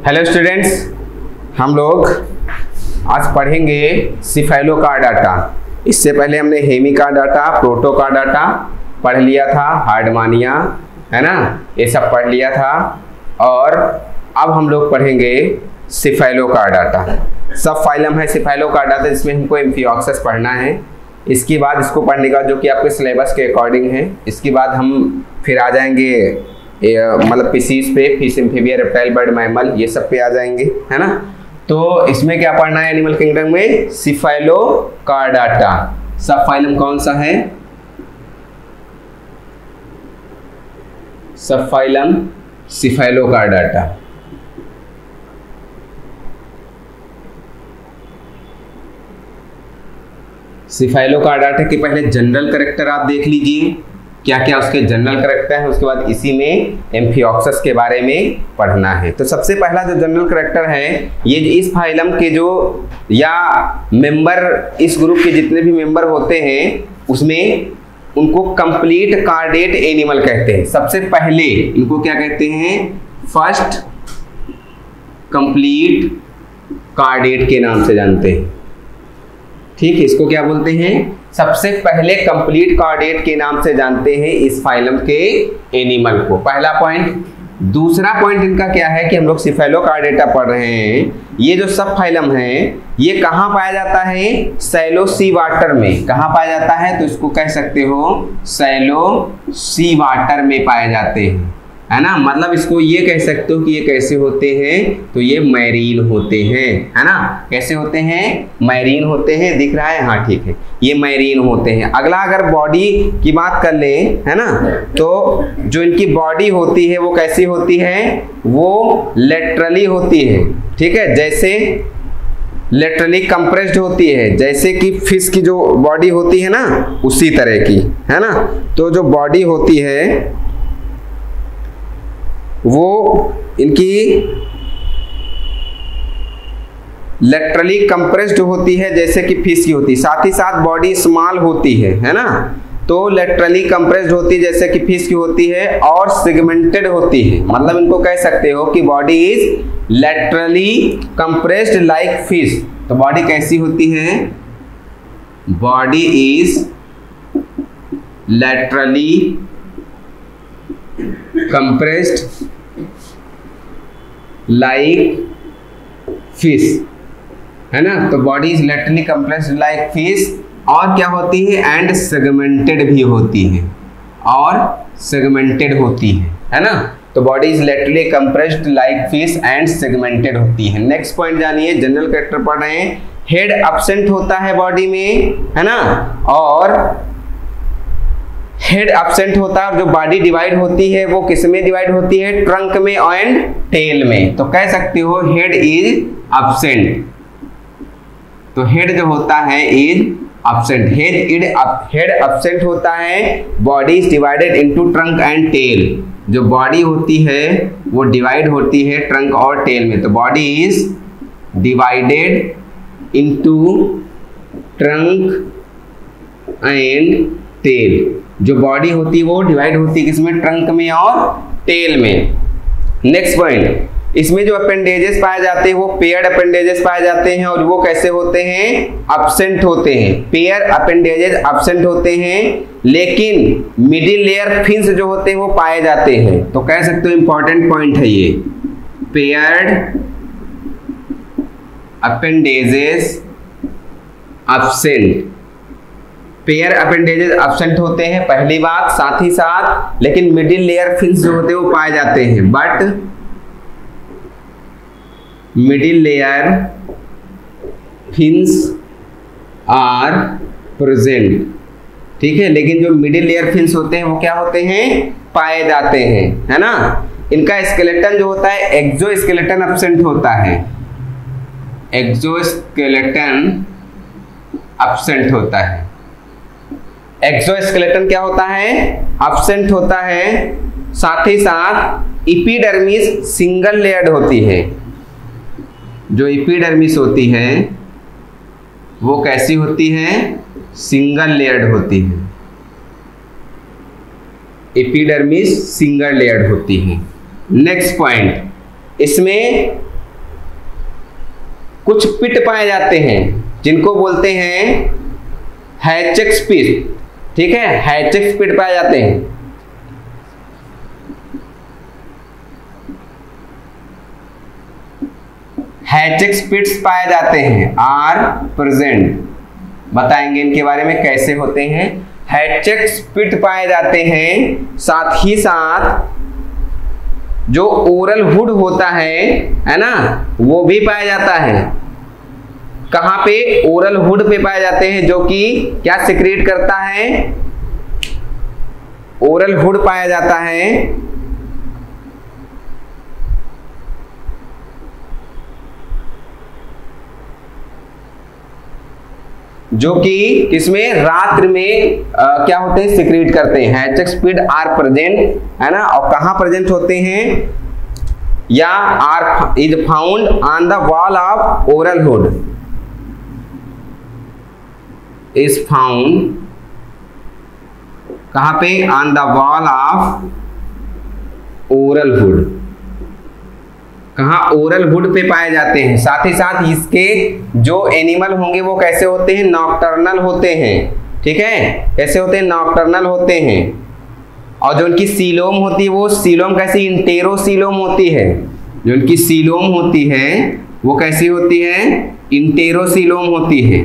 Hello students, हम लोग आज पढ़ेंगे सिफेलोकार्डाटा। इससे पहले हमने हेमिकार्डाटा, प्रोटोकार्डाटा पढ़ लिया था, हार्डमानिया है ना, ये सब पढ़ लिया था। और अब हम लोग पढ़ेंगे सिफेलोकार्डाटा। सब फाइलम है सिफेलोकार्डाटा, जिसमें हमको एम्फिओक्सस पढ़ना है। इसके बाद इसको पढ़ने का जो कि आपके सिलेबस के अकॉर्डिंग है। इसके बाद हम फिर आ जाएंगे मतलब पीसीज पे, fish, amphibia, reptile, bird, mammal, ये सब पे आ जाएंगे, है ना। तो इसमें क्या पढ़ना है एनिमल किंगडम में? सिफेलोकार्डाटा। सब फाइलम कौन सा है? सब फाइलम सिफेलोकार्डाटा। सिफेलोकार्डाटा के पहले जनरल कैरेक्टर आप देख लीजिए, क्या क्या उसके जनरल कैरेक्टर है। उसके बाद इसी में एम्फिओक्सस के बारे में पढ़ना है। तो सबसे पहला जो जनरल कैरेक्टर है, ये इस फाइलम के जो या मेंबर, इस ग्रुप के जितने भी मेंबर होते हैं उसमें उनको कंप्लीट कार्डेट एनिमल कहते हैं। सबसे पहले इनको क्या कहते हैं? फर्स्ट कंप्लीट कार्डेट के नाम से जानते हैं। ठीक है, इसको क्या बोलते हैं? सबसे पहले कंप्लीट कार्डेट के नाम से जानते हैं इस फाइलम के एनिमल को। पहला पॉइंट। दूसरा पॉइंट इनका क्या है कि हम लोग सिफेलोकार्डाटा पढ़ रहे हैं। ये जो सब फाइलम है ये कहाँ पाया जाता है? सैलो सी वाटर में। कहाँ पाया जाता है? तो इसको कह सकते हो सैलो सी वाटर में पाए जाते हैं, है ना। मतलब इसको ये कह सकते हो कि ये कैसे होते हैं? तो ये मैरीन होते हैं, है ना। कैसे होते हैं? मैरीन होते हैं। दिख रहा है? हाँ ठीक है, ये मैरीन होते हैं। अगला अगर बॉडी की बात कर लें, है ना, तो जो इनकी बॉडी होती है वो कैसी होती है? वो लेटरली होती है। ठीक है, जैसे लेटरली कंप्रेस्ड होती है, जैसे कि फिश की जो बॉडी होती है ना, उसी तरह की, है ना। तो जो बॉडी होती है वो इनकी लेटरली कंप्रेस्ड होती है, जैसे कि फिश की होती है। साथ ही साथ बॉडी स्मॉल होती है ना। तो लेटरली कंप्रेस्ड होती है जैसे कि फिश की होती है, और सेगमेंटेड होती है। मतलब इनको कह सकते हो कि body is laterally compressed like fish. तो बॉडी कैसी होती है? Body is laterally compressed like fish, है ना। तो body is laterally compressed like fish. और क्या होती है? एंड सेगमेंटेड भी होती है, और सेगमेंटेड होती है ना। तो body is laterally compressed like fish and segmented होती है। नेक्स्ट पॉइंट जानिए, जनरल कैरेक्टर पढ़ रहे हैं। हेड एब्सेंट होता है बॉडी में, है ना, और हेड एब्सेंट होता है। और जो बॉडी डिवाइड होती है वो किस में डिवाइड होती है? ट्रंक में एंड टेल में। तो कह सकते हो हेड इज एब्सेंट। तो हेड जो होता है इज एब्सेंट। हेड एब्सेंट होता है। Body is divided into trunk and tail. जो बॉडी होती है वो डिवाइड होती है ट्रंक और टेल में। तो body is divided into trunk and tail. जो बॉडी होती है वो डिवाइड होती है किसमें? ट्रंक में और टेल में। नेक्स्ट पॉइंट, इसमें जो अपेंडेजेस पाए जाते हैं वो पेयर्ड अपेंडेजेस पाए जाते हैं। और वो कैसे होते हैं? एब्सेंट होते हैं। पेयर अपेंडेजेस एब्सेंट होते हैं, लेकिन मिडिल लेयर फिन्स जो होते हैं वो पाए जाते हैं। तो कह सकते हो इंपॉर्टेंट पॉइंट है ये, paired appendages absent. Pair appendages absent होते हैं, पहली बात। साथ ही साथ लेकिन मिडिल लेयर फिन्स जो होते हैं वो पाए जाते हैं, but middle layer fins are present. ठीक है, लेकिन जो मिडिल लेयर फिन्स होते हैं वो क्या होते हैं? पाए जाते हैं, है ना। इनका स्केलेटन जो होता है, एक्सोस्केलेटन एब्सेंट होता है। एक्सोस्केलेटन एब्सेंट होता है। एक्सोस्केलेटन क्या होता है? एब्सेंट होता है। साथ ही साथ एपिडर्मिस सिंगल लेयर्ड होती है। जो एपिडर्मिस होती है वो कैसी होती है? सिंगल लेयर्ड होती है। एपिडर्मिस सिंगल लेयर्ड होती है। नेक्स्ट पॉइंट, इसमें कुछ पिट पाए जाते हैं जिनको बोलते हैं हैचेक्स पिट। ठीक है, हैचेक्स पिट पाए जाते हैं। हैचेक्स पिट्स पाए जाते हैं आर प्रेजेंट। बताएंगे इनके बारे में कैसे होते हैं। हैचेक्स पिट पाए जाते हैं, साथ ही साथ जो ओरल हुड होता है ना, वो भी पाया जाता है। कहां पे? ओरल हुड पे पाए जाते हैं, जो कि क्या सिक्रेट करता है? ओरल हुड पाया जाता है जो कि किसमें? रात्र में क्या होते हैं? सिक्रेट करते हैं। हैचेक्स पिट आर प्रेजेंट, है ना। और कहां प्रेजेंट होते हैं? या or is found on the wall of oral hood, is found कहां पे? On the wall of oral hood. कहां? ओरल हुड पे पाए जाते हैं। साथ ही साथ इसके जो एनिमल होंगे वो कैसे होते हैं? नॉकटर्नल होते हैं। ठीक है, कैसे होते हैं? नॉकटर्नल होते हैं। और जो उनकी सीलोम होती है वो सीलोम कैसी? इंटेरोसीलोम होती है। जो उनकी सीलोम होती है वो कैसी होती है? इंटेरोसीलोम होती है।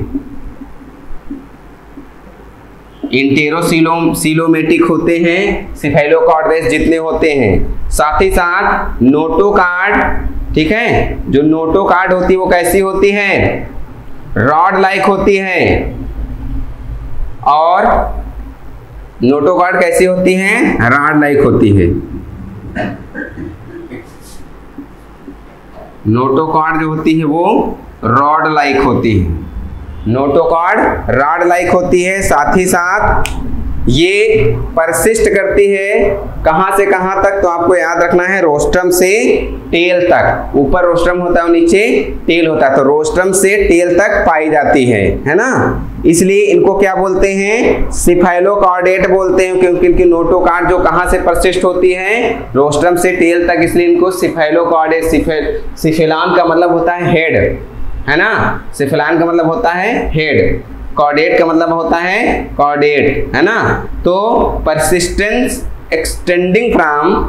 इंटेरोसीलोम सीलोमेटिक होते हैं सिफेलोकॉर्डेस जितने होते हैं। साथ ही साथ नोटोकार्ड, ठीक है, जो नोटोकार्ड होती है वो कैसी होती है? रॉड लाइक होती है। और नोटोकार्ड कैसी होती है? रॉड लाइक होती है। नोटोकार्ड जो होती है वो रॉड लाइक होती है। नोटोकार्ड रॉड लाइक होती है। साथ ही साथ ये परसिस्ट करती है कहां से कहां तक? तो आपको याद रखना है रोस्ट्रम से टेल तक। ऊपर रोस्ट्रम होता है और नीचे टेल होता है, तो रोस्ट्रम से टेल तक पाई जाती है ना। इसलिए इनको क्या बोलते हैं? सिफेलोकॉर्डेट बोलते हैं, क्योंकि इनकी नोटोकार्ड जो कहां से परसिस्ट होती है? रोस्ट्रम से टेल तक, इसलिए इनको सिफेलोकॉर्डेट। सिफेलान का मतलब होता है हेड, है ना। सिफेलान का मतलब होता है हेड, कॉर्डेट का मतलब होता है कॉर्डेट, है ना। तो परसिस्टेंस एक्सटेंडिंग फ्रॉम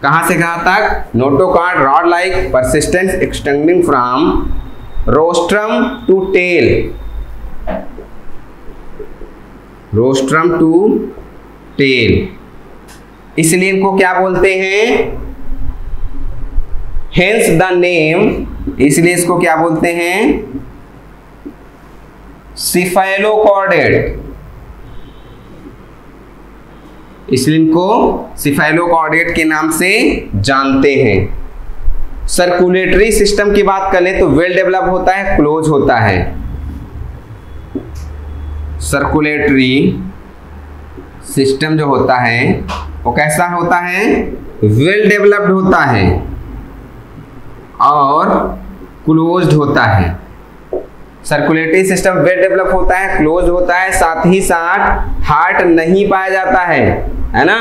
कहां से कहां तक? Notochord rod like, persistence extending from rostrum to tail, rostrum to tail. इसलिए इनको क्या बोलते हैं? हेंस द नेम, इसलिए इसको क्या बोलते हैं? सिफेलोकॉर्डेट। इसलिए इनको सिफेलोकॉर्डेट के नाम से जानते हैं। सर्कुलेटरी सिस्टम की बात करें तो वेल डेवलप होता है, क्लोज होता है। सर्कुलेटरी सिस्टम जो होता है वो कैसा होता है? वेल डेवलप्ड होता है और क्लोज्ड होता है। सर्कुलेटरी सिस्टम वेल डेवलप होता है, क्लोज होता है, साथ ही साथ हार्ट नहीं पाया जाता है ना।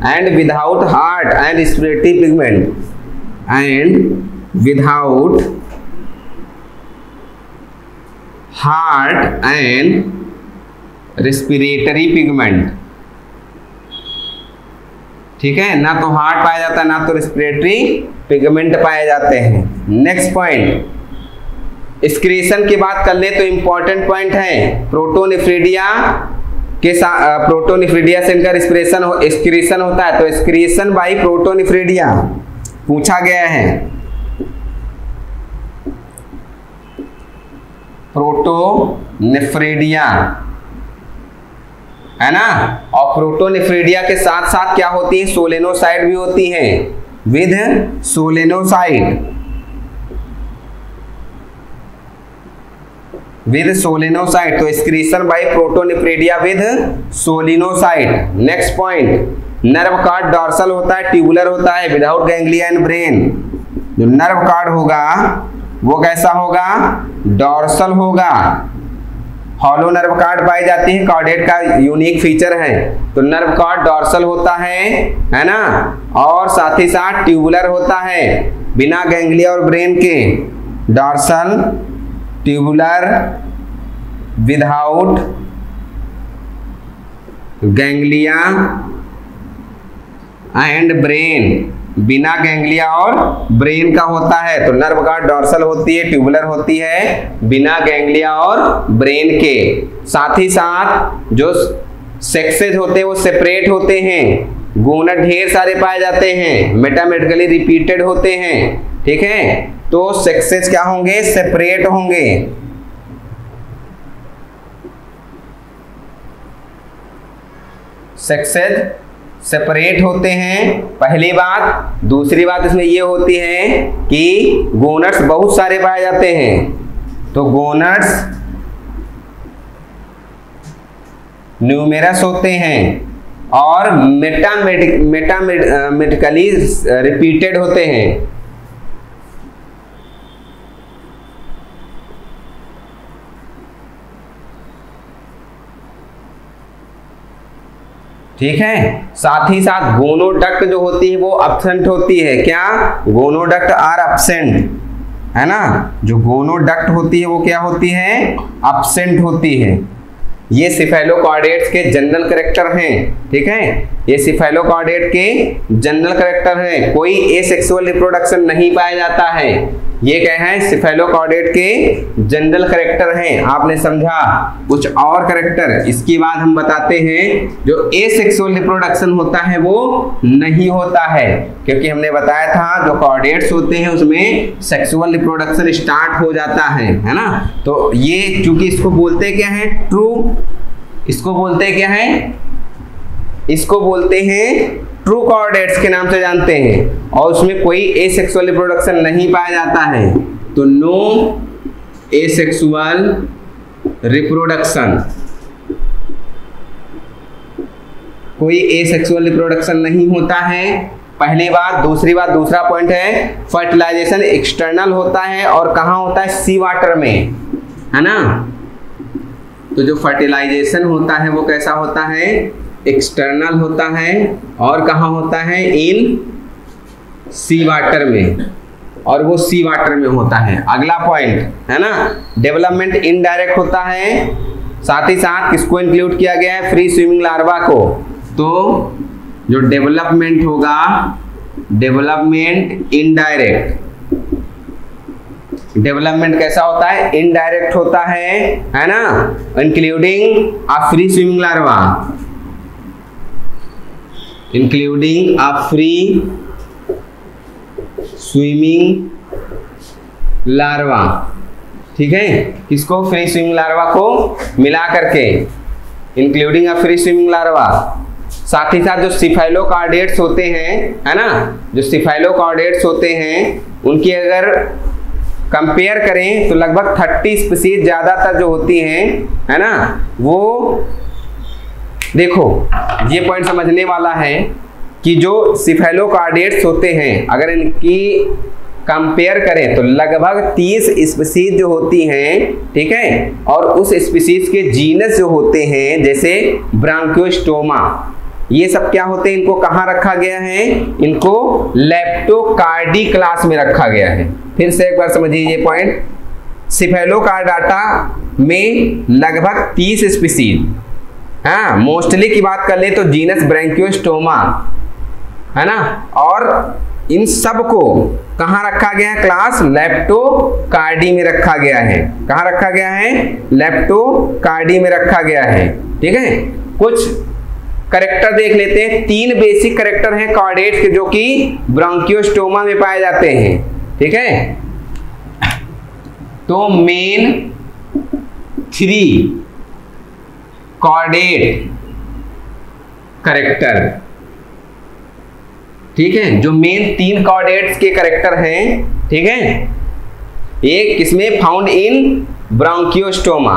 And without heart and respiratory pigment, and without heart and respiratory pigment. ठीक है, ना तो हार्ट पाया जाता है ना तो रेस्पिरेटरी पिगमेंट पाए जाते हैं। नेक्स्ट पॉइंट, एक्सक्रीशन की बात कर ले तो इंपॉर्टेंट पॉइंट है। प्रोटोनिफ्रीडिया के साथ, प्रोटोनिफ्रीडिया से इनका एक्सक्रीशन होता है, तो एक्सक्रीशन बाय प्रोटोनिफ्रीडिया पूछा गया है। प्रोटोनिफ्रीडिया, है ना। और प्रोटोनिफ्रीडिया के साथ साथ क्या होती है? सोलेनोसाइट भी होती है, विद सोलेनोसाइट, विद सोलेनोसाइट। तो excretion by protonephridia with solenocyte. Next point, nerve cord dorsal होता है, ट्यूबुलर होता है, विदाउट गैंग्लिया एंड ब्रेन। जो नर्व कार्ड होगा वो कैसा होगा? डॉर्सल होगा, हॉलो नर्व कार्ड पाई जाती है, कार्डेट का यूनिक फीचर है। तो नर्व कार्ड डॉर्सल होता है ना, और साथ ही साथ ट्यूबुलर होता है, बिना गैंग्लिया और ब्रेन के। Dorsal tubular without ganglia and brain, बिना गैंग्लिया और ब्रेन का होता है। तो नर्व गार्ड डॉर्सल होती है, ट्यूबुलर होती है, बिना गैंग्लिया और ब्रेन के। साथ ही साथ जो सेक्सेस होते हैं वो सेपरेट होते हैं, गोनड ढेर सारे पाए जाते हैं, मेटामेटिकली रिपीटेड होते हैं। ठीक है, तो सेक्सेस क्या होंगे? सेपरेट होंगे। सेक्सेस सेपरेट होते हैं, पहली बात। दूसरी बात इसमें ये होती है कि गोनड्स बहुत सारे पाए जाते हैं। तो गोनड्स न्यूमेरस होते हैं और मेटामेटिकली रिपीटेड होते हैं। ठीक है, साथ ही साथ गोनोडक्ट जो होती है वो एब्सेंट होती है। क्या? गोनोडक्ट आर एब्सेंट, है ना। जो गोनोडक्ट होती है वो क्या होती है? एब्सेंट होती है। ये सिफेलोकॉर्डेट्स के जनरल कैरेक्टर हैं। ठीक है, ये सिफेलोकॉर्डेट के जनरल कैरेक्टर हैं। कोई एसेक्सुअल रिप्रोडक्शन नहीं पाया जाता है। ये क्या है? सिफेलोकॉर्डेट के जनरल कैरेक्टर हैं। आपने समझा? कुछ और कैरेक्टर इसके बाद हम बताते हैं। जो एसेक्सुअल रिप्रोडक्शन होता है वो नहीं होता है, क्योंकि हमने बताया था जो कॉर्डेट्स होते हैं उसमें सेक्सुअल रिप्रोडक्शन स्टार्ट हो जाता है ना। तो ये चूंकि इसको बोलते क्या है? ट्रू। इसको बोलते क्या है? इसको बोलते हैं ट्रू कॉर्डेट्स के नाम से जानते हैं, और उसमें कोई एसेक्सुअल रिप्रोडक्शन नहीं पाया जाता है। तो नो एसेक्सुअल रिप्रोडक्शन, कोई एसेक्सुअल रिप्रोडक्शन नहीं होता है, पहली बात। दूसरी बात, दूसरा पॉइंट है फर्टिलाइजेशन एक्सटर्नल होता है, और कहाँ होता है? सी वाटर में, है ना। तो जो फर्टिलाइजेशन होता है वो कैसा होता है? एक्सटर्नल होता है, और कहाँ होता है? इन सी वाटर में, और वो सी वाटर में होता है। अगला पॉइंट है ना, डेवलपमेंट इनडायरेक्ट होता है। साथ ही साथ किसको इंक्लूड किया गया है? फ्री स्विमिंग लार्वा को। तो जो डेवलपमेंट होगा, डेवलपमेंट इनडायरेक्ट, डेवलपमेंट कैसा होता है? इनडायरेक्ट होता है ना, including a free swimming larva, including a free swimming larva. ठीक है, किसको? फ्री स्विमिंग लार्वा को मिला करके, including a free swimming larva. साथ ही साथ जो सिफेलोकॉर्डेट्स होते हैं, है ना, जो सिफेलोकॉर्डेट्स होते हैं उनकी अगर कंपेयर करें तो लगभग 30 स्पीशीज ज्यादातर जो होती हैं, है ना, वो देखो ये पॉइंट समझने वाला है कि जो सिफेलोकॉर्डेट्स होते हैं अगर इनकी कंपेयर करें तो लगभग 30 स्पीशीज जो होती हैं। ठीक है, और उस स्पीशीज के जीनस जो होते हैं जैसे ब्रांकियोस्टोमा, ये सब क्या होते हैं? इनको कहाँ रखा गया है? इनको लेप्टोकार्डी क्लास में रखा गया है। फिर से एक बार समझिए ये पॉइंट, सिफेलोकार्डाटा में लगभग 30 स्पीशीज, हाँ, मोस्टली की बात कर ले तो जीनस ब्रांकियोस्टोमा, है ना, और इन सब को कहाँ रखा गया है? क्लास लेप्टोकार्डी में रखा गया है। कहाँ रखा गया है? लेप्टोकार्डी में रखा गया है। ठीक है, कुछ कैरेक्टर देख लेते हैं। 3 बेसिक कैरेक्टर हैं कॉर्डेट्स के जो कि ब्रांकियोस्टोमा में पाए जाते हैं। ठीक है, तो मेन 3 कॉर्डेट कैरेक्टर, ठीक है, जो मेन 3 कॉर्डेट्स के कैरेक्टर हैं। ठीक है, एक किसमें? फाउंड इन ब्रांकियोस्टोमा,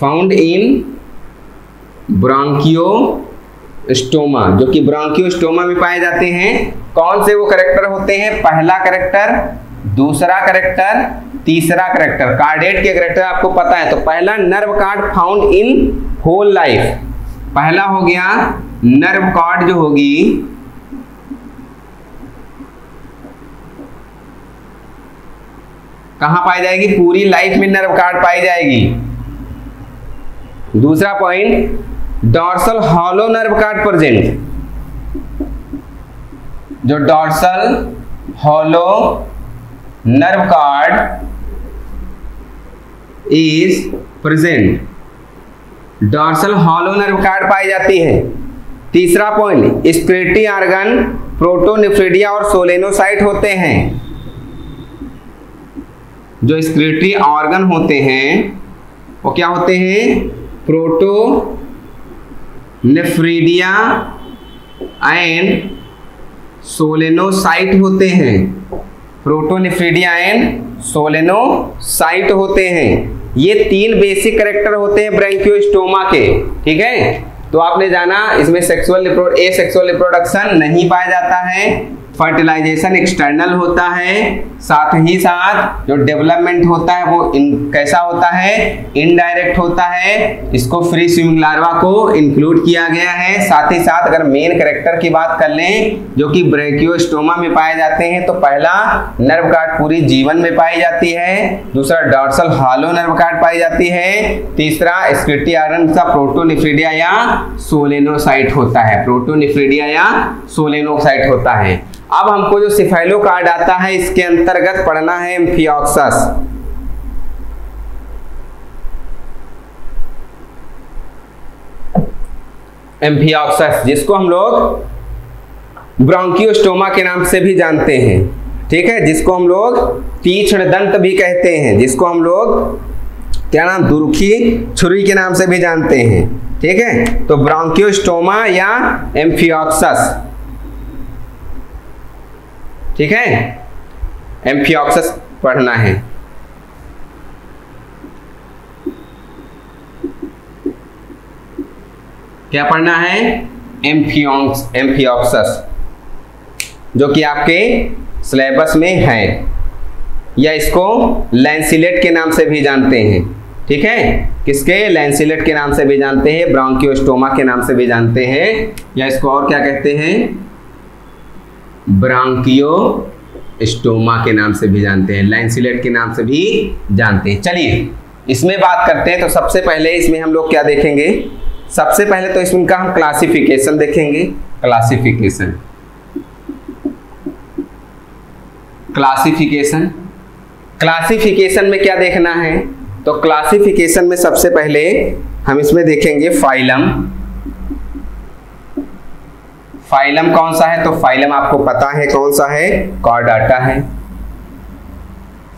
फाउंड इन ब्रांकियोस्टोमा, जो कि ब्रांकियोस्टोमा में पाए जाते हैं। कौन से वो कैरेक्टर होते हैं? पहला कैरेक्टर, दूसरा कैरेक्टर, तीसरा करेक्टर, कार्डेट के करेक्टर आपको पता है। तो पहला nerve cord found in whole life, पहला हो गया नर्व कार्ड जो होगी कहां पाई जाएगी, पूरी लाइफ में नर्व कार्ड पाई जाएगी। दूसरा point, dorsal hollow nerve cord present, जो dorsal hollow nerve cord is present, dorsal hollow nerve cord पाई जाती है। तीसरा पॉइंट, स्क्लेटरी ऑर्गन प्रोटोनेफ्रिडिया और सोलेनोसाइट होते हैं, जो स्क्लेटरी ऑर्गन होते हैं वो क्या होते हैं, प्रोटोनेफ्रिडिया एंड सोलेनोसाइट होते हैं, प्रोटोनेफ्रिडिया एंड सोलेनोसाइट होते हैं। ये तीन बेसिक कैरेक्टर होते हैं ब्रैंकियोस्टोमा के, ठीक है। तो आपने जाना इसमें सेक्सुअल रिप्रोडक्शन नहीं पाया जाता है, फर्टिलाइजेशन एक्सटर्नल होता है, साथ ही साथ जो डेवलपमेंट होता है वो कैसा होता है, इनडायरेक्ट होता है। इसको फ्री स्विमिंग लार्वा को इंक्लूड किया गया है। साथ ही साथ अगर मेन कैरेक्टर की बात कर लें जो कि ब्रैंकियोस्टोमा में पाए जाते हैं, तो पहला नर्व गार्ड पूरी जीवन में पाई जाती है, दूसरा डॉर्सल हॉलो नर्व गार्ड पाई जाती है, तीसरा स्क्लेटरी ऑर्गन का प्रोटोनेफ्रिडिया या सोलेनोसाइट होता है, प्रोटोनेफ्रिडिया या सोलेनोसाइट होता है। अब हमको जो सिफाइलोकार्ड आता है इसके अंतर्गत पढ़ना है एम्फिओक्सस। एम्फिओक्सस जिसको हम लोग ब्रोंकियोस्टोमा के नाम से भी जानते हैं, ठीक है, जिसको हम लोग तीक्ष्ण दंत भी कहते हैं, जिसको हम लोग क्या नाम, दुर्खी छुरी के नाम से भी जानते हैं, ठीक है। तो ब्रोंकियोस्टोमा या एम्फिओक्सस, ठीक है, एम्फिओक्सस पढ़ना है। क्या पढ़ना है, एम्फिओक्सस, जो कि आपके सिलेबस में है, या इसको लैंसिलेट के नाम से भी जानते हैं, ठीक है। किसके, लैंसिलेट के नाम से भी जानते हैं, ब्रोंकियोस्टोमा के नाम से भी जानते हैं, या इसको और क्या कहते हैं, ब्रोंकियोस्टोमा के नाम से भी जानते हैं, लैंसिलेट के नाम से भी जानते हैं। चलिए इसमें बात करते हैं। तो सबसे पहले इसमें हम लोग क्या देखेंगे, सबसे पहले तो इसमें का हम क्लासिफिकेशन देखेंगे। क्लासिफिकेशन क्लासिफिकेशन में क्या देखना है, तो क्लासिफिकेशन में सबसे पहले हम इसमें देखेंगे फाइलम। फाइलम कौन सा है, तो फाइलम आपको पता है कौन सा है, कॉर्डाटा है,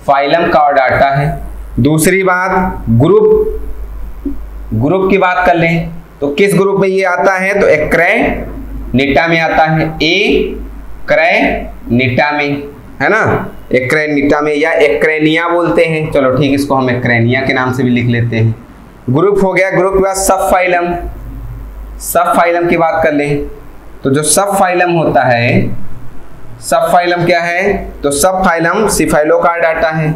फाइलम कॉर्डाटा है। दूसरी बात, ग्रुप की बात कर लें तो किस ग्रुप में ये आता है, तो एक्रेनिटा में आता है, एक्रेनिटा में, है ना, एक्रेनिटा में, या एक्रेनिया बोलते हैं, चलो ठीक, इसको हम एक्रेनिया के नाम से भी लिख लेते हैं। ग्रुप हो गया। ग्रुप के बाद सब फाइलम की बात कर लें तो जो सब फाइलम होता है, सब फाइलम क्या है, तो सब फाइलम सिफाइलोकार्डाटा है,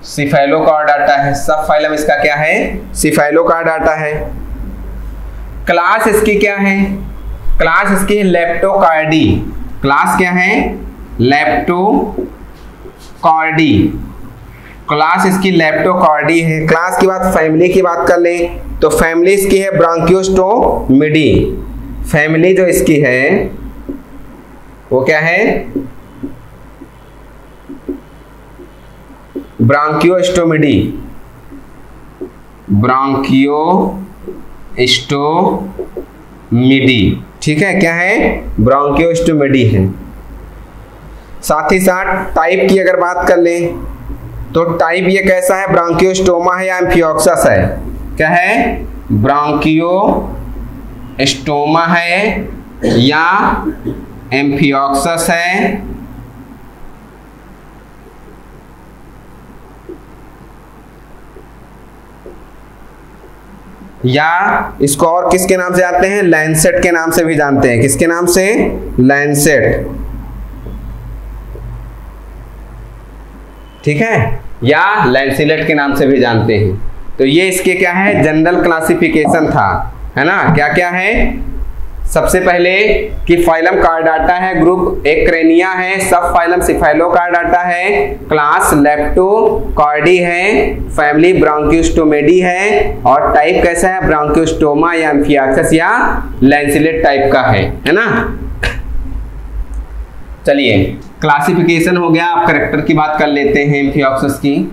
सिफाइलोकार्डाटा है, सब फाइलम इसका क्या है, सिफाइलोकार्डाटा है। क्लास इसकी क्या है, क्लास इसकी है लेप्टोकार्डी, क्लास क्या है, लेप्टोकार्डी, क्लास इसकी लेप्टोकार्डी है। क्लास की बात, फैमिली की बात कर लें तो फैमिली इसकी है ब्रोंकियोस्टोमिडी, फैमिली जो इसकी है वो क्या है, ब्रोंकियोस्टोमिडी, ब्रोंकियोस्टोमिडी, ठीक है, क्या है, ब्रोंकियोस्टोमिडी है। साथ ही साथ टाइप की अगर बात कर लें तो टाइप ये कैसा है, ब्रोंकियोस्टोमा है या एम्फिओक्सस है, क्या है, ब्रोंकियोस्टोमा है या एम्फिओक्सस है। या इसको और किसके नाम से जानते हैं, लैंसेट के नाम से भी जानते हैं, किसके नाम से, लैंसेट। ठीक है, या लैंसिलेट के नाम से भी जानते हैं। तो ये इसके क्या है, जनरल क्लासिफिकेशन था, है ना। क्या क्या है, सबसे पहले कि फाइलम कार्डाटा है, ग्रुप एक्रेनिया है, सब फाइलम सिफेलोकार्डाटा है, क्लास लेप्टोकॉर्डी है, फैमिली ब्रोंकियोस्टोमेडी है, और टाइप कैसा है, ब्रोंकियोस्टोमा या एम्फियाक्सिस या लैंसिलेट टाइप का है ना। चलिए क्लासिफिकेशन हो गया, अब कैरेक्टर की बात कर लेते हैं एम्फियाक्सिस की।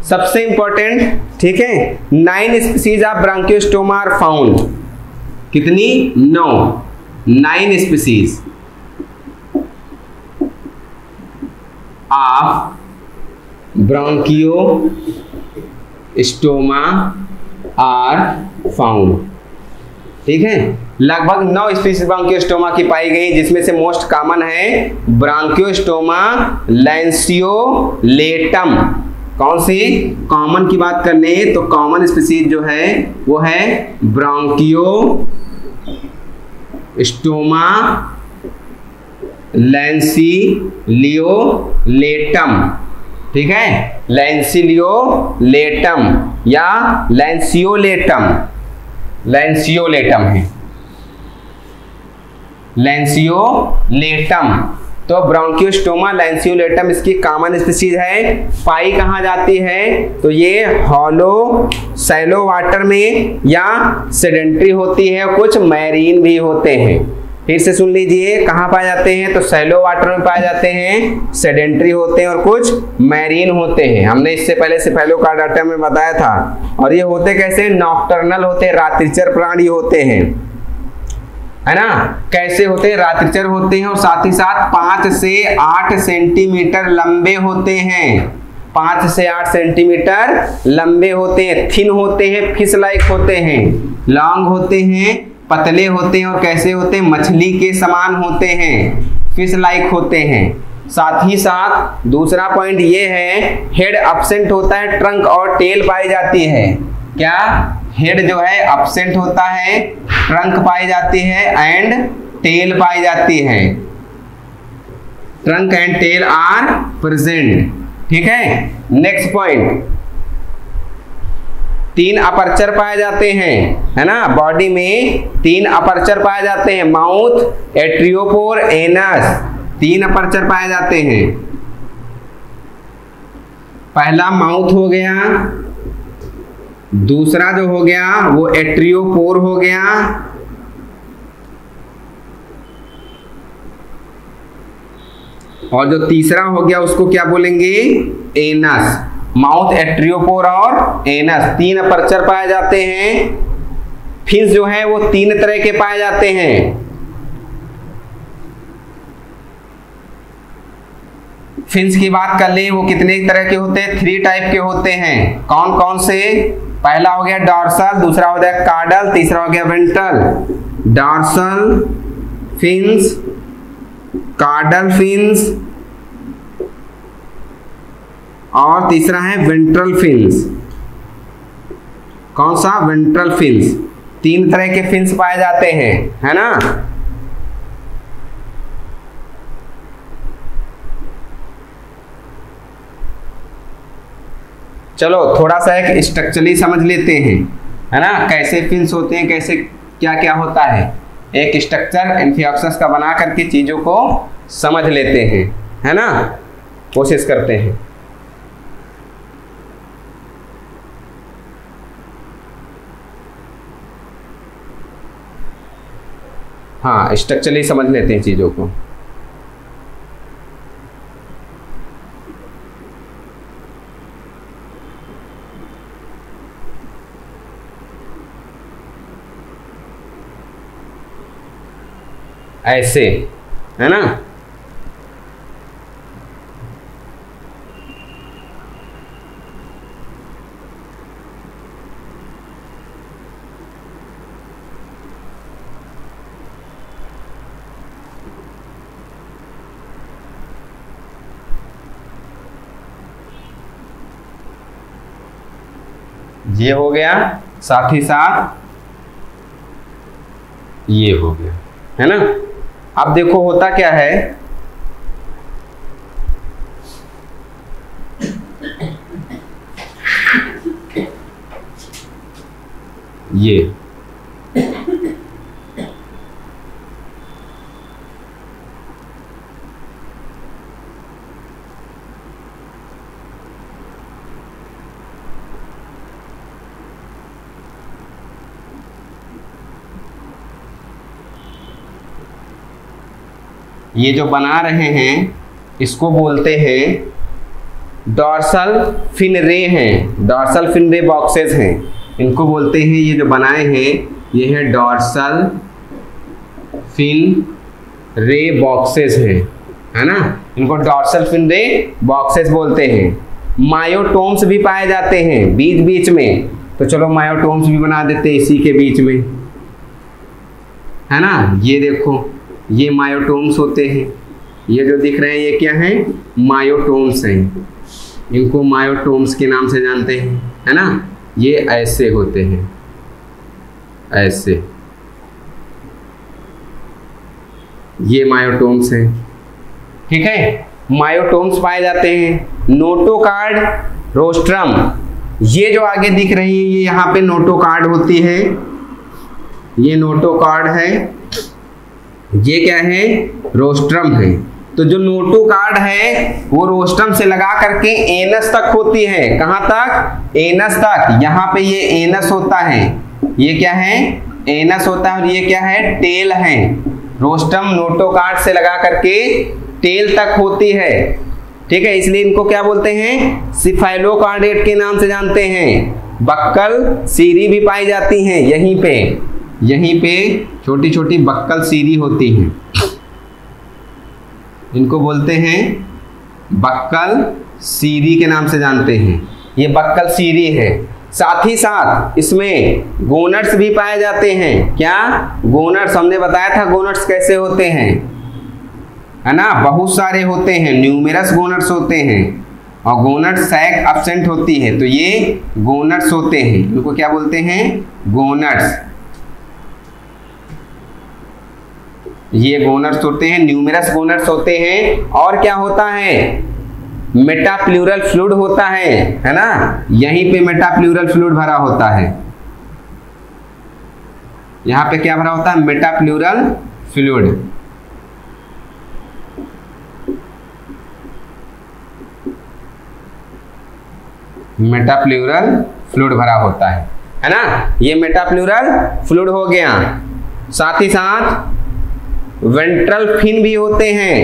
सबसे इंपॉर्टेंट, ठीक है, 9 स्पीसीज ऑफ ब्रोंकियोस्टोमा आर फाउंड। कितनी, 9 स्पीसीज ऑफ ब्रोंकियोस्टोमा आर फाउंड। ठीक है, लगभग 9 स्पीसीज ब्रोंकियोस्टोमा की पाई गई, जिसमें से मोस्ट कॉमन है ब्रोंकियोस्टोमा लैंसियोलेटम। कौन सी कॉमन की बात कर ले तो कॉमन स्पीसीज जो है वो है ब्रोंकियोस्टोमा लैंसियोलेटम। ठीक है, लैंसियोलेटम या लैंसियोलेटम है, लैंसियोलेटम। तो ब्रोंकियोस्टोमा लैंसियोलेटम इसकी कॉमन स्पीसीज है। पाई कहाँ जाती है, तो ये हॉलो सैलो वाटर में या सेडेंट्री होती है, कुछ मैरीन भी होते हैं। फिर से सुन लीजिए, कहाँ पाए जाते हैं, तो सैलो वाटर में पाए जाते हैं, सेडेंट्री होते हैं और कुछ मैरीन होते हैं। हमने इससे पहले सिफेलोकार्डाटा में बताया था। और ये होते कैसे, नॉक्टर्नल होते हैं, रात्रिचर प्राणी होते हैं, है ना। कैसे होते हैं, रात्रिचर होते हैं और साथ ही साथ 5 से 8 सेंटीमीटर लंबे होते हैं। 5 से 8 सेंटीमीटर लंबे होते हैं, थिन होते हैं, फिश लाइक होते हैं, लॉन्ग होते हैं, पतले होते हैं और कैसे होते हैं, मछली के समान होते हैं, फिश लाइक होते हैं। साथ ही साथ दूसरा पॉइंट ये है, हेड एब्सेंट होता है, ट्रंक और टेल पाई जाती है। क्या, हेड जो है एब्सेंट होता है, ट्रंक पाई जाती है एंड टेल पाई जाती है। Trunk and tail are present. ठीक है, नेक्स्ट पॉइंट, 3 अपर्चर पाए जाते हैं, है ना। बॉडी में 3 अपर्चर पाए जाते हैं, माउथ, एट्रियोपोर, एनस, 3 अपर्चर पाए जाते हैं। पहला माउथ हो गया, दूसरा जो हो गया वो एट्रियोपोर हो गया, और जो तीसरा हो गया उसको क्या बोलेंगे, एनस। माउथ, एट्रियोपोर और एनस, 3 अपर्चर पाए जाते हैं। फिंस जो है वो 3 तरह के पाए जाते हैं। फिंस की बात कर ले, वो कितने तरह के होते हैं, 3 टाइप के होते हैं। कौन कौन से, पहला हो गया डॉर्सल, दूसरा हो गया कार्डल, तीसरा हो गया वेंट्रल। डॉर्सल फिंस, कार्डल फिंस और तीसरा है वेंट्रल फिंस। कौन सा, वेंट्रल फिंस। 3 तरह के फिंस पाए जाते हैं, है ना। चलो थोड़ा सा एक स्ट्रक्चरली समझ लेते हैं, है ना, कैसे फिंस होते हैं, कैसे क्या क्या होता है। एक स्ट्रक्चर एम्फियोक्सिस का बना करके चीजों को समझ लेते हैं, है ना, कोशिश करते हैं। हाँ, स्ट्रक्चरली समझ लेते हैं चीजों को। ऐसे, है ना। ये हो गया, साथ ही साथ ये हो गया, है ना। अब देखो होता क्या है, ये जो बना रहे हैं इसको बोलते हैं डॉर्सल फिन रे हैं, डॉर्सल फिन रे बॉक्सेस हैं, इनको बोलते हैं, ये जो बनाए हैं ये है डॉर्सल फिन रे बॉक्सेस हैं, है ना, इनको डॉर्सल फिन रे बॉक्सेस बोलते हैं। मायोटोम्स भी पाए जाते हैं बीच बीच में, तो चलो मायोटोम्स भी बना देते हैं इसी के बीच में, है ना। ये देखो ये मायोटोम्स होते हैं, ये जो दिख रहे हैं ये क्या है, मायोटोम्स हैं, इनको मायोटोम्स के नाम से जानते हैं, है ना। ये ऐसे होते हैं, ऐसे, ये मायोटोम्स हैं, ठीक है। मायोटोम्स पाए जाते हैं। नोटोकार्ड रोस्ट्रम, ये जो आगे दिख रही है ये यहाँ पे नोटोकार्ड होती है, ये नोटोकार्ड है, ये क्या है, रोस्ट्रम है। तो जो नोटोकार्ड है वो रोस्ट्रम से लगा करके एनस तक होती है, कहां तक, एनस तक। यहाँ पे ये एनस होता है, ये क्या है, एनस होता है, और ये क्या है, टेल है। रोस्ट्रम नोटोकार्ड से लगा करके टेल तक होती है, ठीक है, इसलिए इनको क्या बोलते हैं, सिफाइलोकार्डेट के नाम से जानते हैं। बक्कल सीरी भी पाई जाती हैं यहीं पे, यहीं पे छोटी छोटी बक्कल सीरी होती हैं, इनको बोलते हैं बक्कल सीरी के नाम से जानते हैं, ये बक्कल सीरी है। साथ ही साथ इसमें गोनट्स भी पाए जाते हैं, क्या, गोनट्स, हमने बताया था गोनट्स कैसे होते हैं, है ना, बहुत सारे होते हैं, न्यूमेरस गोनट्स होते हैं, और गोनट सैक एब्सेंट होती है, तो ये गोनट्स होते हैं, इनको क्या बोलते हैं, गोनट्स, ये गोनट्स होते हैं, न्यूमेरस गोनट्स होते हैं। और क्या होता है, मेटाप्लूरल फ्लूइड होता है ना, यहीं पे मेटाप्लूरल फ्लूइड भरा होता है, यहाँ पे क्या भरा होता है, मेटाप्लूरल फ्लूइड। मेटाप्लूरल फ्लूइड भरा होता है ना, ये मेटाप्लूरल फ्लूइड हो गया। साथ ही साथ वेंट्रल फिन भी होते हैं,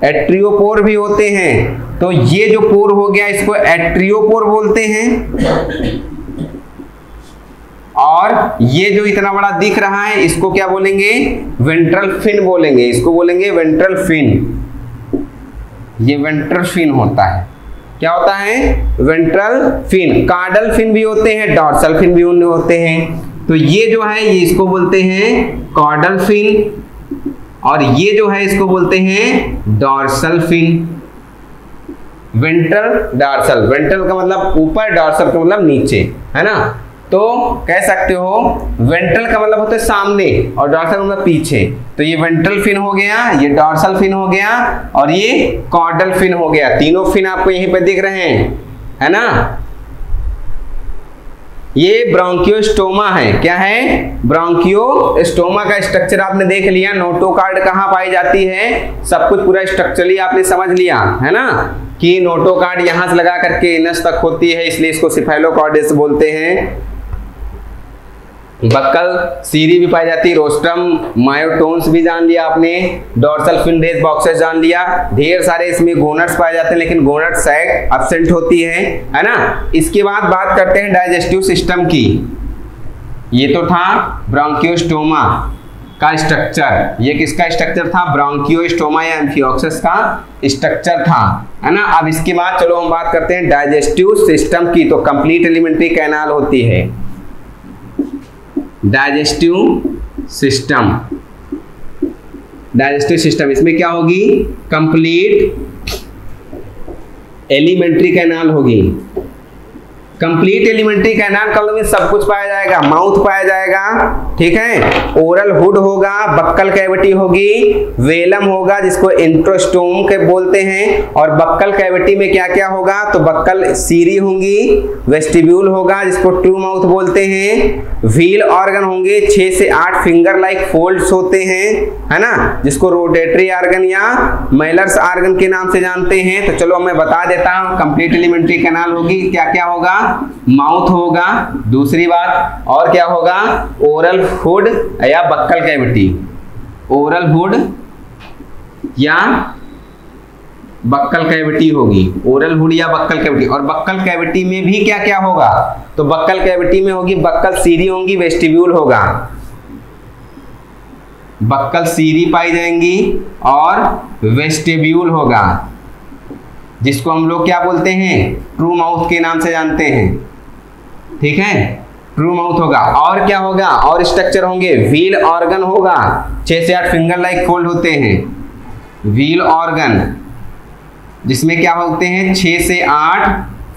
एट्रियोपोर भी होते हैं, तो ये जो पोर हो गया इसको एट्रियोपोर बोलते हैं। और ये जो इतना बड़ा दिख रहा है इसको क्या बोलेंगे, वेंट्रल फिन बोलेंगे, इसको बोलेंगे वेंट्रल फिन, ये वेंट्रल फिन होता है, क्या होता है, वेंट्रल फिन। कार्डल फिन भी होते हैं, डॉर्सल फिन भी होते हैं, तो ये जो है ये इसको बोलते हैं कॉर्डल फिन, और ये जो है इसको बोलते हैं dorsal fin. Ventral dorsal, ventral का मतलब ऊपर, डॉर्सल का मतलब नीचे, है ना। तो कह सकते हो वेंट्रल का मतलब होता है सामने और डॉर्सल का मतलब पीछे, तो ये वेंट्रल फिन हो गया, ये डॉर्सल फिन हो गया, और ये कॉर्डल फिन हो गया। तीनों फिन आपको यहीं पे दिख रहे हैं, है ना। ये ब्रोंकियोस्टोमा है, क्या है, ब्रोंकियोस्टोमा का स्ट्रक्चर आपने देख लिया। नोटोकार्ड कहाँ पाई जाती है, सब कुछ पूरा स्ट्रक्चरली आपने समझ लिया, है ना, कि नोटोकार्ड यहाँ से लगा करके एनस तक होती है, इसलिए इसको सिफाइलोकार्डेस बोलते हैं। बक्कल सीरी भी पाई जाती है, रोस्ट्रम, मायोटोन्स भी जान लिया आपने, डॉर्सल फिन रेज बॉक्सेस जान लिया, ढेर सारे इसमें गोनट्स पाए जाते हैं, लेकिन गोनट सैक एब्सेंट होती है ना। इसके बाद बात करते हैं डाइजेस्टिव सिस्टम की। ये तो था ब्रोंकियोस्टोमा का स्ट्रक्चर, ये किसका स्ट्रक्चर था, ब्रोंकियोस्टोमा या एम्फिओक्सस का स्ट्रक्चर था, है ना। अब इसके बाद चलो हम बात करते हैं डाइजेस्टिव सिस्टम की। तो कंप्लीट एलिमेंट्री कैनाल होती है डाइजेस्टिव सिस्टम, डाइजेस्टिव सिस्टम, इसमें क्या होगी, कंप्लीट एलिमेंट्री कैनाल होगी, कंप्लीट एलिमेंट्री कैनाल कॉलम में सब कुछ पाया जाएगा, माउथ पाया जाएगा, ठीक है, ओरल हुड होगा, बक्कल कैविटी होगी, वेलम होगा जिसको इंट्रोस्टोम के बोलते हैं, और बक्कल कैविटी में क्या क्या होगा, तो बक्कल सीरी होंगी, वेस्टिब्यूल होगा जिसको ट्रू माउथ बोलते हैं, व्हील ऑर्गन होंगे, 6 से 8 फिंगर लाइक फोल्ड्स होते हैं, है ना, जिसको रोटेटरी ऑर्गन या मेलर्स ऑर्गन के नाम से जानते हैं। तो चलो मैं बता देता हूं, कंप्लीट एलिमेंट्री कैनाल होगी, क्या क्या होगा, माउथ होगा, दूसरी बात और क्या होगा, ओरल हुड या बक्कल कैविटी, ओरल हुड या बक्कल कैविटी होगी, ओरल हुड या बक्कल कैविटी। और बक्कल कैविटी में भी क्या क्या होगा, तो बक्कल कैविटी में होगी बक्कल सीरी होंगी, वेस्टिब्यूल होगा, बक्कल सीरी पाई जाएंगी और वेस्टिब्यूल होगा जिसको हम लोग क्या बोलते हैं, ट्रू माउथ के नाम से जानते हैं, ठीक है, ट्रू माउथ होगा। और क्या होगा, और स्ट्रक्चर होंगे, व्हील ऑर्गन होगा, 6 से 8 फिंगर लाइक फोल्ड होते हैं, व्हील ऑर्गन जिसमें क्या होते हैं 6 से 8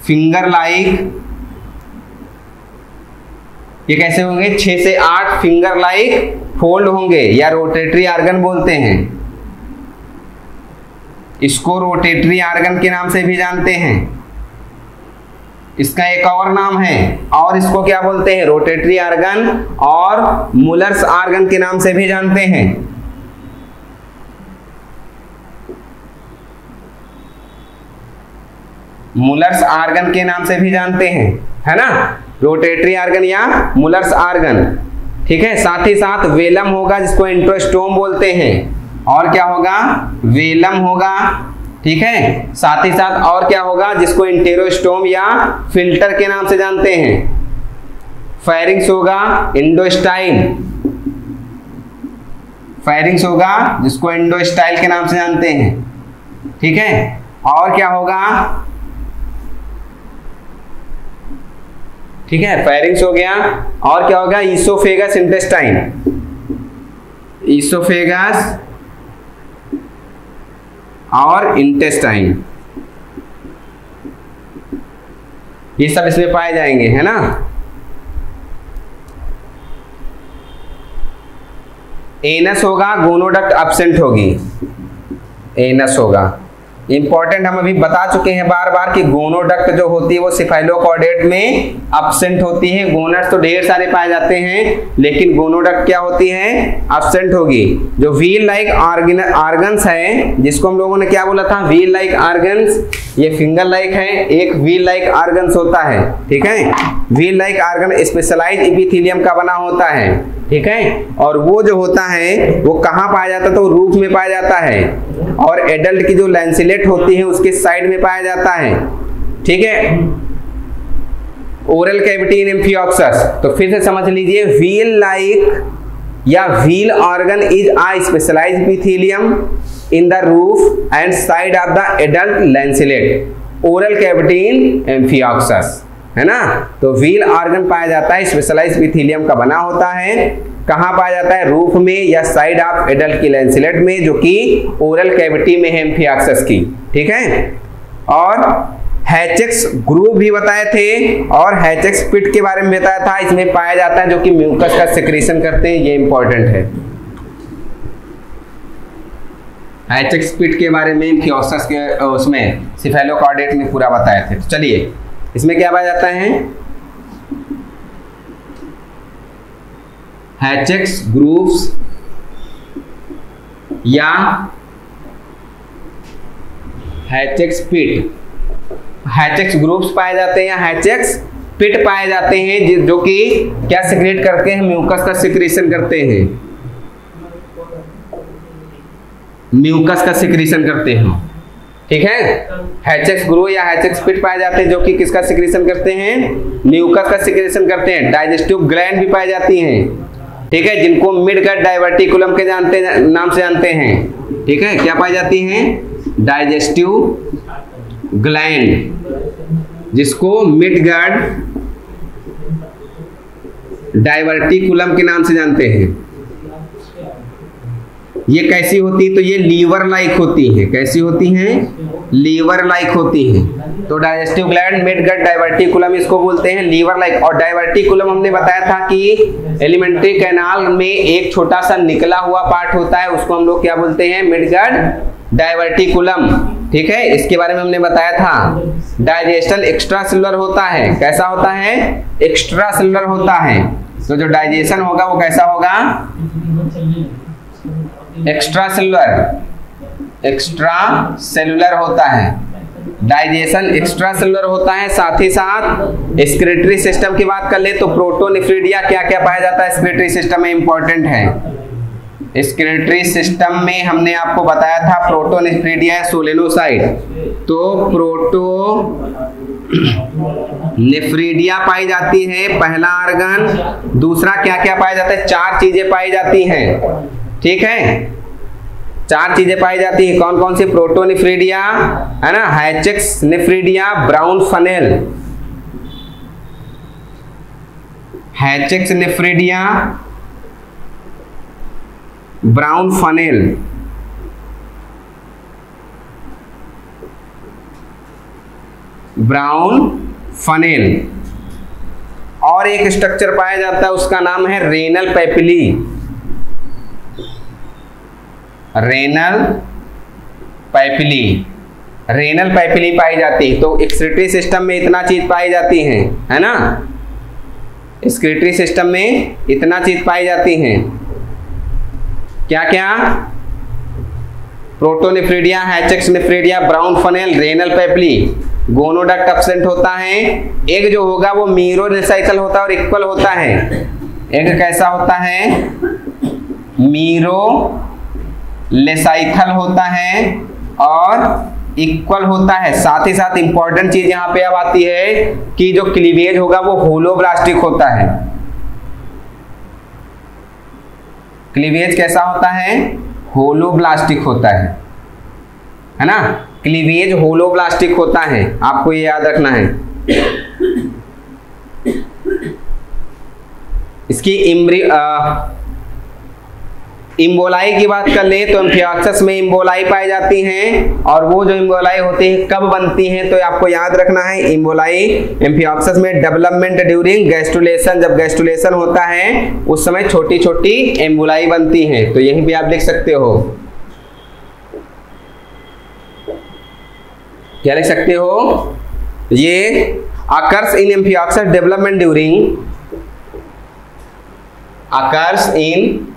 फिंगर लाइक, ये कैसे होंगे, 6 से 8 फिंगर लाइक फोल्ड होंगे या रोटेटरी ऑर्गन बोलते हैं, इसको रोटेटरी ऑर्गन के नाम से भी जानते हैं, इसका एक और नाम है, और इसको क्या बोलते हैं, रोटेटरी ऑर्गन और मुलर्स ऑर्गन के नाम से भी जानते हैं। मुलर्स ऑर्गन के नाम से भी जानते हैं, है ना, रोटेटरी ऑर्गन या मुलर्स ऑर्गन, ठीक है। साथ ही साथ वेलम होगा जिसको इंट्रोस्टोम बोलते हैं, और क्या होगा, वेलम होगा, ठीक है। साथ ही साथ और क्या होगा, जिसको इंटेरोस्टोम या फिल्टर के नाम से जानते हैं, फेरिंग्स होगा, इंडोस्टाइल, फेरिंग्स होगा जिसको इंडोस्टाइल के नाम से जानते हैं, ठीक है। और क्या होगा, ठीक है, फेरिंग्स हो गया, और क्या होगा, ईसोफेगस इंटेस्टाइन, ईसोफेगस और इंटेस्टाइन, ये सब इसमें पाए जाएंगे, है ना। एनस होगा, गोनोडक्ट एब्सेंट होगी, एनस होगा, इंपॉर्टेंट हम अभी बता चुके हैं बार बार कि गोनोडक्ट जो होती है वो सिफाइलोकॉर्डेट में एब्सेंट होती है। गोनड्स तो ढेर सारे पाए जाते हैं, लेकिन गोनोडक्ट क्या होती है, एब्सेंट होगी। जो व्हील लाइक ऑर्गन्स है, जिसको हम लोगों ने क्या बोला था, व्हील लाइक ऑर्गन्स, ये फिंगर लाइक है, एक व्हील लाइक ऑर्गन्स होता है, ठीक है। Wheel like organ specialise epithelium का बना होता है, ठीक है। और वो जो होता है वो कहाँ पाया जाता है, तो रूफ में पाया जाता है, और एडल्ट की जो लैंसिलेट होती है उसके साइड में पाया जाता है, ठीक है। ओरल कैविटी इन एम्फियोक्सस, तो फिर से समझ लीजिए, व्हील लाइक या wheel organ is a specialised epithelium in the roof and side of the adult lancelet, oral cavity in amphioxus, है ना। तो व्हील ऑर्गन पाया जाता है, स्पेशलाइज्ड एपिथेलियम का बना होता है, कहाँ पाया जाता है, रूफ में या साइड ऑफ एडल्ट की लैंसिलेट में, जो कि ओरल कैविटी में है एम्फियोक्सस की, ठीक है। और हैचेक्स ग्रूव भी बताए थे, और हैचेक्स पिट के बारे में बताया था, इसमें पाया जाता है जो कि म्यूकस का सिक्रीशन करते हैं, ये इंपॉर्टेंट है। हैचेक्स पिट के बारे में एम्फियोक्सस के उसमें सिफेलोकॉर्डेट में पूरा बताए थे। तो चलिए, इसमें क्या पाया जाता है, हैचेक्स ग्रूव्स या हैचेक्स पिट, हैचेक्स ग्रूव्स पाए जाते हैं या हैचेक्स पिट पाए जाते हैं, जो कि क्या सिक्रेट करते हैं, म्यूकस का सिक्रेशन करते हैं, म्यूकस का सिक्रेशन करते हैं, ठीक है। हैचेक्स ग्रूव या हैचेक्स पिट पाए जाते हैं जो कि किसका सिक्रेशन करते हैं, म्यूकस का सिक्रेशन करते हैं। डाइजेस्टिव ग्लैंड भी पाई जाती हैं, ठीक है, जिनको मिडगट डाइवर्टिकुलम के नाम से जानते हैं, ठीक है। क्या पाई जाती हैं, डाइजेस्टिव ग्लैंड, जिसको मिडगट डाइवर्टिकुलम के नाम से जानते हैं, ये कैसी होती है? तो ये लीवर लाइक होती है। कैसी होती हैं? लीवर लाइक होती हैं। तो digestive gland, mid gut, diverticulum इसको बोलते हैं लीवर लाइक। और डाइवर्टिकुलम हमने बताया था कि एलिमेंट्री कैनाल में एक छोटा सा निकला हुआ पार्ट होता है, उसको हम लोग क्या बोलते हैं? Mid gut diverticulum. ठीक है, इसके बारे में हमने बताया था। डाइजेशन एक्स्ट्रा सेलुलर होता है। कैसा होता है? एक्स्ट्रा सेलुलर होता है। तो जो डाइजेशन होगा वो कैसा होगा? एक्स्ट्रा सेलुलर, एक्स्ट्रा सेलुलर होता है। डाइजेशन एक्स्ट्रा सेलुलर होता है। साथ ही साथ एक्सक्रीटरी सिस्टम की बात कर ले तो प्रोटोनेफ्रिडिया क्या क्या पाया जाता है एक्सक्रीटरी सिस्टम में? इंपॉर्टेंट है। एक्सक्रीटरी सिस्टम में हमने आपको बताया था प्रोटोनेफ्रिडिया, सोलेनोसाइड। तो प्रोटोनेफ्रिडिया पाई जाती है, पहला ऑर्गन। दूसरा क्या क्या पाया जाता है? 4 चीजें पाई जाती हैं। ठीक है, 4 चीजें पाई जाती है। कौन कौन सी? प्रोटोनेफ्रिडिया है ना, Hatschek's nephridia, brown funnel, Hatschek's nephridia, brown funnel, brown funnel. और एक स्ट्रक्चर पाया जाता है उसका नाम है renal papillae. Renal papillae, renal papillae पाई जाती है। तो एक्सक्रीटरी सिस्टम में इतना चीज पाई जाती है ना, एक्सक्रीटरी सिस्टम में इतना चीज पाई जाती हैं। क्या क्या? Protonephridia, Hatschek's nephridia, brown funnel, renal papillae. Gonoduct absent होता है। एग जो होगा वो मीरो रिसाइकल होता है और इक्वल होता है। एग कैसा होता है? मीरो लेसाइकल होता है और इक्वल होता है। साथ ही साथ इंपॉर्टेंट चीज यहां पे अब आती है कि जो क्लीवेज होगा वो होलोब्लास्टिक होता है। क्लीवेज कैसा होता है? होलोब्लास्टिक होता है ना। क्लीवेज होलोब्लास्टिक होता है, आपको ये याद रखना है। इसकी इम्बोलाई की बात कर ले तो एम्फिऑक्सस में इम्बोलाई पाई जाती हैं। और वो जो इम्बोलाई होती है कब बनती हैं? तो आपको याद रखना है इम्बोलाई एम्फिऑक्सस में डेवलपमेंट ड्यूरिंग गैस्ट्रुलेशन, जब गैस्ट्रुलेशन होता है उस समय छोटी छोटी एम्बोलाई बनती हैं। तो यहीं पे आप लिख सकते हो, क्या लिख सकते हो? ये occurs in amphioxus development during, occurs in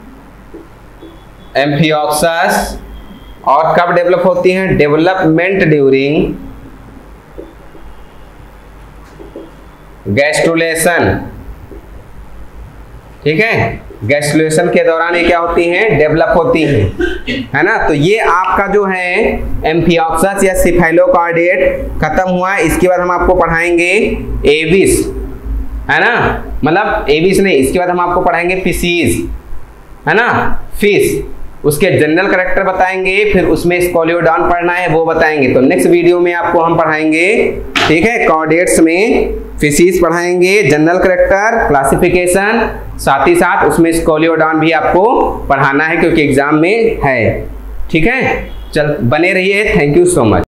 amphioxus. और कब डेवलप होती हैं? Development during gastrulation. ठीक है, गैस्ट्रुलेशन के दौरान ये क्या होती हैं? डेवलप होती हैं, है ना। तो ये आपका जो है एम्फिऑक्सस या सिफेलोकार्डिएट खत्म हुआ। इसके बाद हम आपको पढ़ाएंगे एविस, है ना, मतलब एविस नहीं, इसके बाद हम आपको पढ़ाएंगे फिशीज, है ना, फिश। उसके जनरल कैरेक्टर बताएंगे, फिर उसमें स्कोलियोडॉन पढ़ना है वो बताएंगे। तो नेक्स्ट वीडियो में आपको हम पढ़ाएंगे, ठीक है, कॉर्डेट्स में फिशीज पढ़ाएंगे, जनरल कैरेक्टर, क्लासिफिकेशन, साथ ही साथ उसमें स्कोलियोडॉन भी आपको पढ़ाना है क्योंकि एग्जाम में है। ठीक है, चल बने रहिए। Thank you so much.